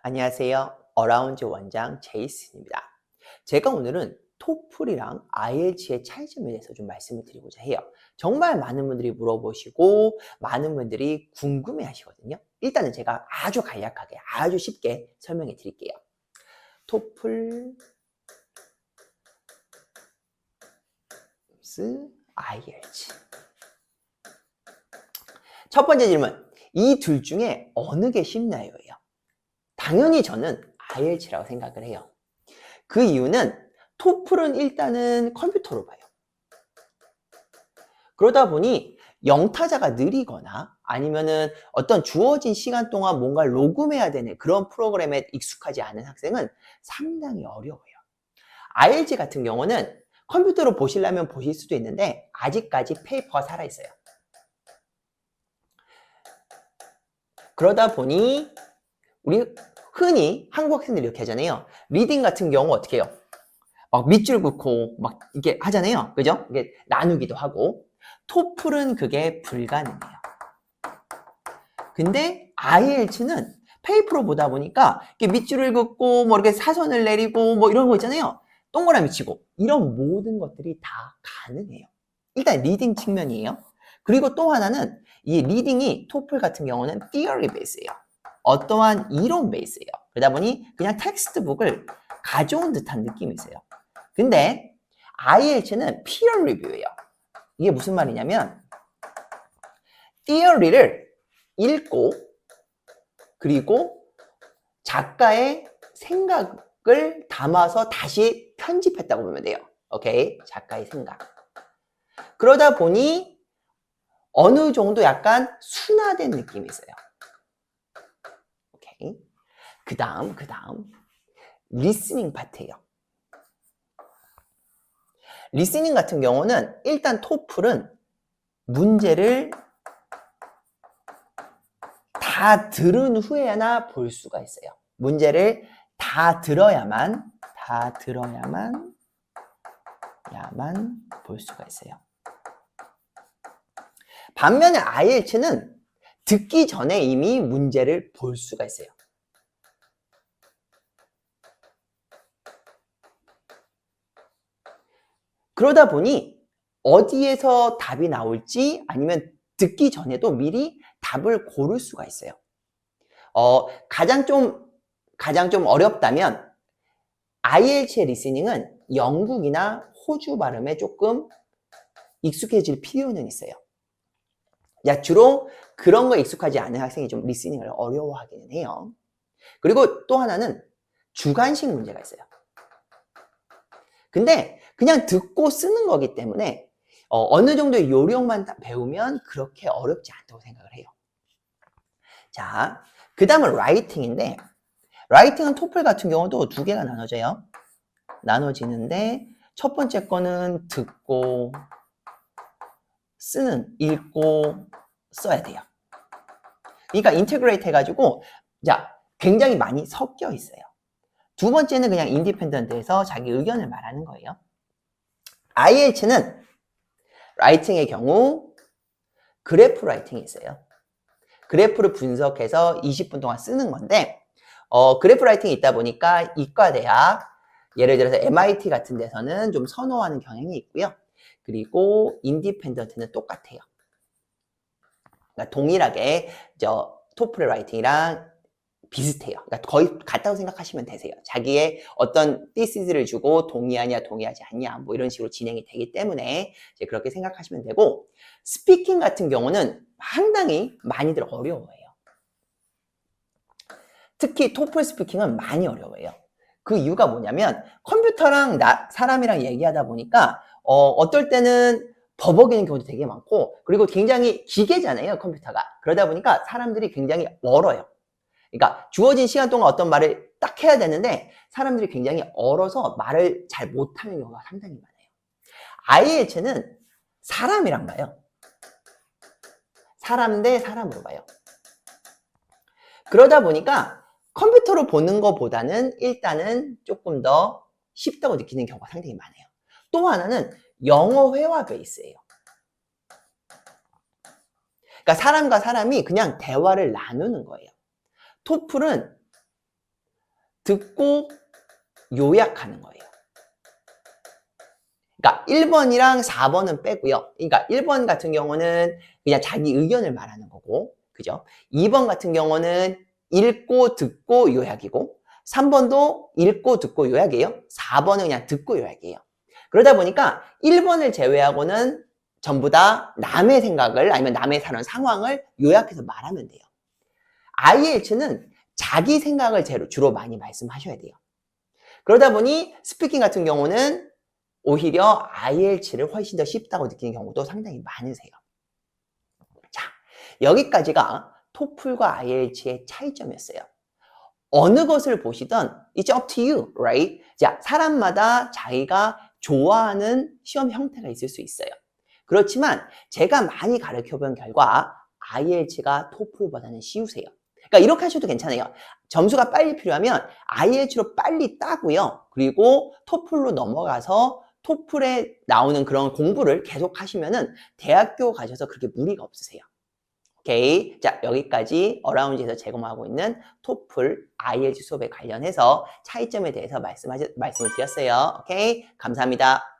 안녕하세요. 어라운드 원장 제이슨입니다. 제가 오늘은 토플이랑 IELTS의 차이점에 대해서 좀 말씀을 드리고자 해요. 정말 많은 분들이 물어보시고 많은 분들이 궁금해 하시거든요. 일단은 제가 아주 간략하게 아주 쉽게 설명해 드릴게요. 토플 IELTS. 첫 번째 질문. 이 둘 중에 어느 게 쉽나요? 당연히 저는 IELTS라고 생각을 해요. 그 이유는 토플은 일단은 컴퓨터로 봐요. 그러다 보니 영타자가 느리거나 아니면은 어떤 주어진 시간 동안 뭔가 녹음해야 되는 그런 프로그램에 익숙하지 않은 학생은 상당히 어려워요. IELTS 같은 경우는 컴퓨터로 보시려면 보실 수도 있는데 아직까지 페이퍼가 살아있어요. 그러다 보니 우리 흔히 한국 학생들이 이렇게 하잖아요. 리딩 같은 경우 어떻게 해요? 막 밑줄 긋고 막 이렇게 하잖아요. 그죠? 이게 나누기도 하고. 토플은 그게 불가능해요. 근데 IELTS는 페이퍼로 보다 보니까 이렇게 밑줄을 긋고 뭐 이렇게 사선을 내리고 뭐 이런 거 있잖아요. 동그라미 치고 이런 모든 것들이 다 가능해요. 일단 리딩 측면이에요. 그리고 또 하나는 이 리딩이 토플 같은 경우는 theory 베이스예요. 어떠한 이론 베이스예요. 그러다 보니 그냥 텍스트북을 가져온 듯한 느낌이 있어요. 근데 IELTS는 peer review예요. 이게 무슨 말이냐면 theory를 읽고 그리고 작가의 생각을 담아서 다시 편집했다고 보면 돼요. 오케이? 작가의 생각. 그러다 보니 어느 정도 약간 순화된 느낌이 있어요. 오케이? 그 다음 리스닝 파트예요. 리스닝 같은 경우는 일단 토플은 문제를 다 들은 후에나 볼 수가 있어요. 문제를 다 들어야만 볼 수가 있어요. 반면에 IELTS는 듣기 전에 이미 문제를 볼 수가 있어요. 그러다 보니 어디에서 답이 나올지 아니면 듣기 전에도 미리 답을 고를 수가 있어요. 가장 좀 어렵다면 IELTS의 리스닝은 영국이나 호주 발음에 조금 익숙해질 필요는 있어요. 주로 그런 거에 익숙하지 않은 학생이 좀 리스닝을 어려워하기는 해요. 그리고 또 하나는 주관식 문제가 있어요. 근데 그냥 듣고 쓰는 거기 때문에 어느 정도의 요령만 배우면 그렇게 어렵지 않다고 생각을 해요. 자, 그 다음은 라이팅인데 라이팅은 토플 같은 경우도 두 개가 나눠지는데 첫 번째 거는 듣고 쓰는, 읽고 써야 돼요. 그러니까 인테그레이트 해가지고 굉장히 많이 섞여 있어요. 두 번째는 그냥 인디펜던트해서 자기 의견을 말하는 거예요. IELTS는 라이팅의 경우 그래프 라이팅이 있어요. 그래프를 분석해서 20분 동안 쓰는 건데 그래프 라이팅이 있다 보니까 이과대학 예를 들어서 MIT 같은 데서는 좀 선호하는 경향이 있고요. 그리고 인디펜던트는 똑같아요. 그러니까 동일하게 토플 라이팅이랑 비슷해요. 그러니까 거의 같다고 생각하시면 되세요. 자기의 어떤 thesis 주고 동의하냐 동의하지 않냐 뭐 이런 식으로 진행이 되기 때문에 이제 그렇게 생각하시면 되고 스피킹 같은 경우는 상당히 많이들 어려워해요. 특히 토플 스피킹은 많이 어려워해요. 그 이유가 뭐냐면 컴퓨터랑 사람이랑 얘기하다 보니까 어떨 때는 버벅이는 경우도 되게 많고 그리고 굉장히 기계잖아요 컴퓨터가. 그러다 보니까 사람들이 굉장히 얼어요. 그러니까 주어진 시간 동안 어떤 말을 딱 해야 되는데 사람들이 굉장히 얼어서 말을 잘 못하는 경우가 상당히 많아요. IELTS는 사람이랑 봐요. 사람 대 사람으로 봐요. 그러다 보니까 컴퓨터로 보는 것보다는 일단은 조금 더 쉽다고 느끼는 경우가 상당히 많아요. 또 하나는 영어 회화 베이스예요. 그러니까 사람과 사람이 그냥 대화를 나누는 거예요. 토플은 듣고 요약하는 거예요. 그러니까 1번이랑 4번은 빼고요. 그러니까 1번 같은 경우는 그냥 자기 의견을 말하는 거고, 그죠? 2번 같은 경우는 읽고 듣고 요약이고, 3번도 읽고 듣고 요약이에요. 4번은 그냥 듣고 요약이에요. 그러다 보니까 1번을 제외하고는 전부 다 남의 생각을 아니면 남의 사는 상황을 요약해서 말하면 돼요. IELTS는 자기 생각을 주로 많이 말씀하셔야 돼요. 그러다 보니 스피킹 같은 경우는 오히려 IELTS를 훨씬 더 쉽다고 느끼는 경우도 상당히 많으세요. 자, 여기까지가 토플과 IELTS의 차이점이었어요. 어느 것을 보시든 it's up to you, right? 자, 사람마다 자기가 좋아하는 시험 형태가 있을 수 있어요. 그렇지만 제가 많이 가르쳐본 결과 IELTS가 토플보다는 쉬우세요. 그러니까 이렇게 하셔도 괜찮아요. 점수가 빨리 필요하면 IELTS로 빨리 따고요. 그리고 토플로 넘어가서 토플에 나오는 그런 공부를 계속 하시면은 대학교 가셔서 그렇게 무리가 없으세요. 오케이. 자, 여기까지 어라운지에서 제공하고 있는 토플, IELTS 수업에 관련해서 차이점에 대해서 말씀을 드렸어요. 오케이. 감사합니다.